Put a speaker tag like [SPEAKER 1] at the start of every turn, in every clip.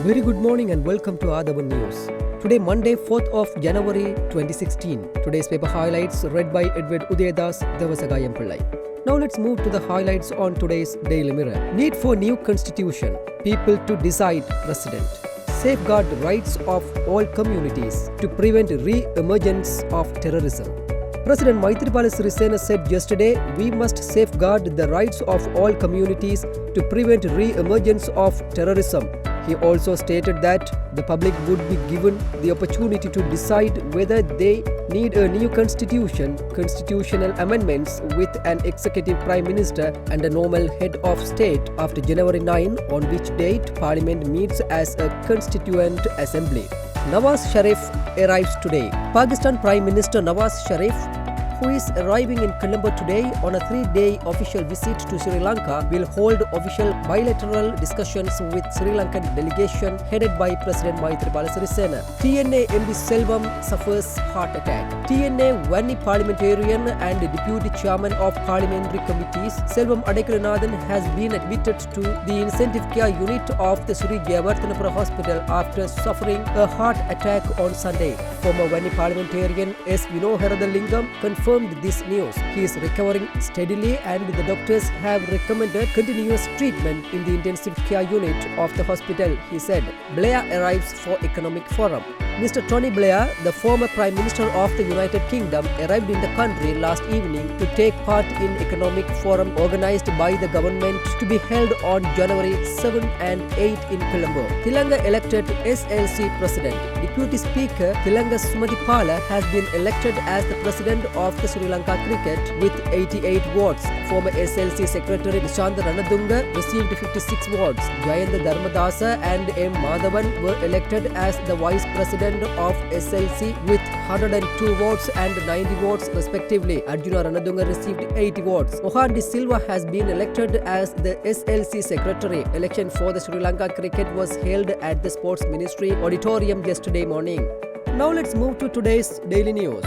[SPEAKER 1] Very good morning and welcome to Athavan News. Today Monday 4th of January 2016. Today's paper highlights read by Edward Udedas Devasagayam Pillai. Now let's move to the highlights on today's Daily Mirror. Need for new constitution. People to decide president. Safeguard rights of all communities to prevent re-emergence of terrorism. President Maithripala Sirisena said yesterday, we must safeguard the rights of all communities to prevent re-emergence of terrorism. He also stated that the public would be given the opportunity to decide whether they need a new constitution, constitutional amendments with an executive prime minister and a normal head of state after January 9, on which date Parliament meets as a constituent assembly. Nawaz Sharif arrives today. Pakistan Prime Minister Nawaz Sharif, who is arriving in Colombo today on a 3-day official visit to Sri Lanka, will hold official bilateral discussions with Sri Lankan delegation headed by President Maithripala Sirisena. TNA MD Selvam suffers heart attack. TNA Vanni parliamentarian and deputy chairman of parliamentary committees, Selvam Adekalanathan, has been admitted to the intensive care unit of the Sri Jayawarthanapura Hospital after suffering a heart attack on Sunday. Former Vanni parliamentarian S. Vinoharadalingam confirmed this news. He is recovering steadily and the doctors have recommended continuous treatment in the intensive care unit of the hospital, he said. Blair arrives for Economic Forum. Mr. Tony Blair, the former Prime Minister of the United Kingdom, arrived in the country last evening to take part in Economic Forum organized by the government to be held on January 7 and 8 in Colombo. Thilanga elected SLC President. Deputy Speaker Thilanga Sumathipala has been elected as the President of the Sri Lanka Cricket with 88 votes. Former SLC Secretary Nishantha Ranadunga received 56 votes. Jayantha Dharmadasa and M. Madhavan were elected as the Vice President of SLC with 102 votes and 90 votes respectively. Arjuna Ranadunga received 80 votes. Mohan De Silva has been elected as the SLC Secretary. Election for the Sri Lanka Cricket was held at the Sports Ministry auditorium yesterday morning. Now let's move to today's daily news.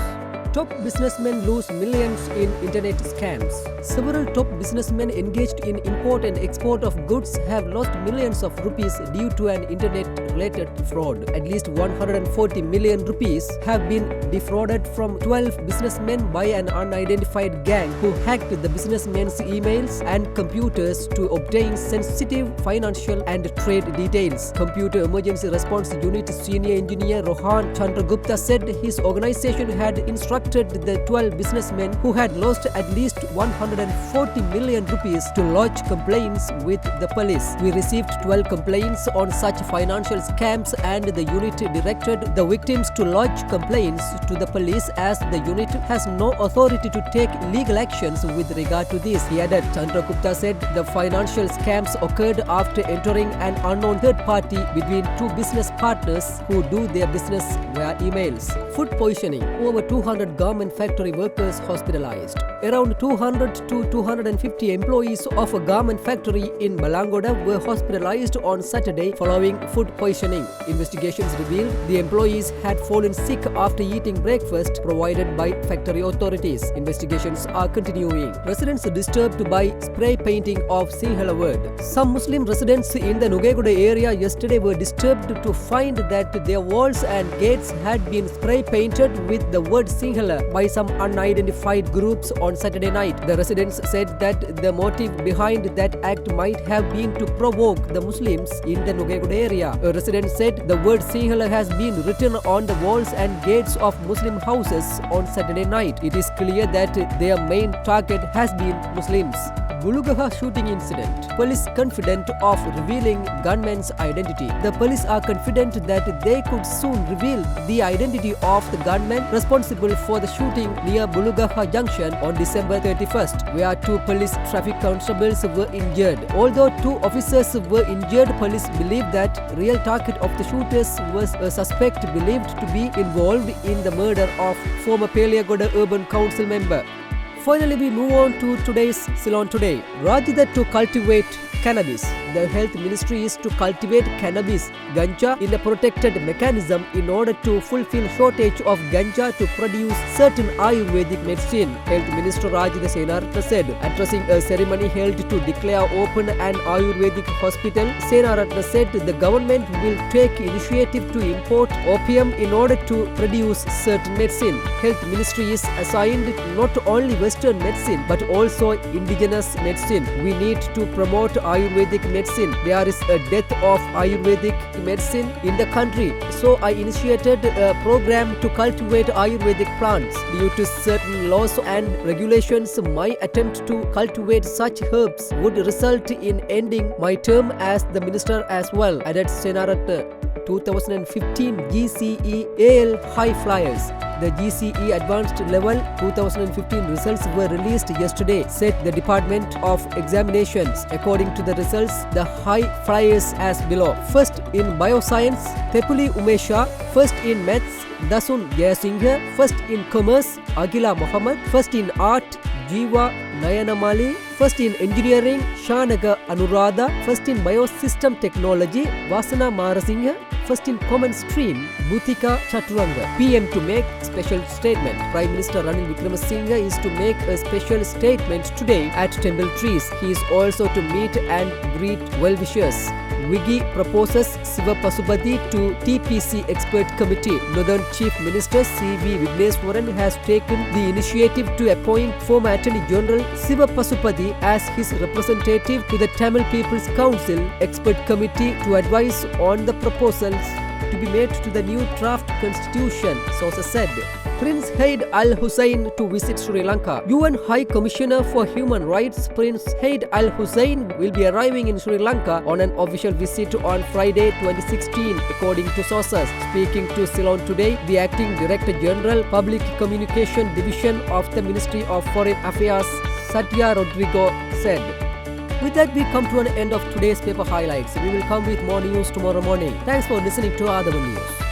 [SPEAKER 1] Top businessmen lose millions in internet scams. Several top businessmen engaged in import and export of goods have lost millions of rupees due to an internet-related fraud. At least 140 million rupees have been defrauded from 12 businessmen by an unidentified gang who hacked the businessmen's emails and computers to obtain sensitive financial and trade details. Computer Emergency Response Unit Senior Engineer Rohan Chandragupta said his organization had instructed the 12 businessmen who had lost at least 140 million rupees to lodge complaints with the police. We received 12 complaints on such financial scams and the unit directed the victims to lodge complaints to the police as the unit has no authority to take legal actions with regard to this, he added. Chandragupta said the financial scams occurred after entering an unknown third party between two business partners who do their business via emails. Food poisoning. Over 200 garment factory workers hospitalized. Around 200 to 250 employees of a garment factory in Balangoda were hospitalized on Saturday following food poisoning. Investigations revealed the employees had fallen sick after eating breakfast provided by factory authorities. Investigations are continuing. Residents disturbed by spray painting of Sinhala word. Some Muslim residents in the Nugegoda area yesterday were disturbed to find that their walls and gates had been spray painted with the word Sinhala by some unidentified groups on Saturday night. The residents said that the motive behind that act might have been to provoke the Muslims in the Nugegoda area. A resident said the word Sinhala has been written on the walls and gates of Muslim houses on Saturday night. It is clear that their main target has been Muslims. Bulugaha shooting incident. Police confident of revealing gunman's identity. The police are confident that they could soon reveal the identity of the gunman responsible for the shooting near Bulugaha Junction on December 31st, where 2 police traffic constables were injured. Although 2 officers were injured, police believe that real target of the shooters was a suspect believed to be involved in the murder of former Peliagoda Urban Council member. Finally, we move on to today's Ceylon Today. Rajida to cultivate cannabis. The health ministry is to cultivate cannabis, ganja, in a protected mechanism in order to fulfill shortage of ganja to produce certain Ayurvedic medicine, Health Minister Rajida Senaratne said. Addressing a ceremony held to declare open an Ayurvedic hospital, Senaratne said the government will take initiative to import opium in order to produce certain medicine. Health Ministry is assigned not only Western medicine but also indigenous medicine. We need to promote Ayurvedic medicine. There is a death of Ayurvedic medicine in the country. So I initiated a program to cultivate Ayurvedic plants. Due to certain laws and regulations, my attempt to cultivate such herbs would result in ending my term as the minister as well, added Senaratne. 2015 GCE AL High Flyers. The GCE Advanced Level 2015 results were released yesterday, said the Department of Examinations. According to the results, the high flyers as below. First in Bioscience, Tepuli Umesha. First in Maths, Dasun Jayasinghe. First in Commerce, Agila Mohammed. First in Art, Jiva Nayanamali. First in Engineering, Shanaga Anuradha. First in Biosystem Technology, Vasana Marasinghe. First in Common Stream, Bhutika Chaturanga. PM to make special statement. Prime Minister Ranil Wickremesinghe is to make a special statement today at Temple Trees. He is also to meet and greet well-wishers. Wigi proposes Siva Pasupati to TPC Expert Committee. Northern Chief Minister C.V. Vigneswaran has taken the initiative to appoint former Attorney General Siva Pasupati as his representative to the Tamil People's Council Expert Committee to advise on the proposals to be made to the new draft constitution, sources said. Prince Haid Al Hussein to visit Sri Lanka. UN High Commissioner for Human Rights Prince Haid Al Hussein will be arriving in Sri Lanka on an official visit on Friday 2016, according to sources. Speaking to Ceylon Today, the Acting Director General, Public Communication Division of the Ministry of Foreign Affairs, Satya Rodrigo, said. With that, we come to an end of today's paper highlights. We will come with more news tomorrow morning. Thanks for listening to Athavan News.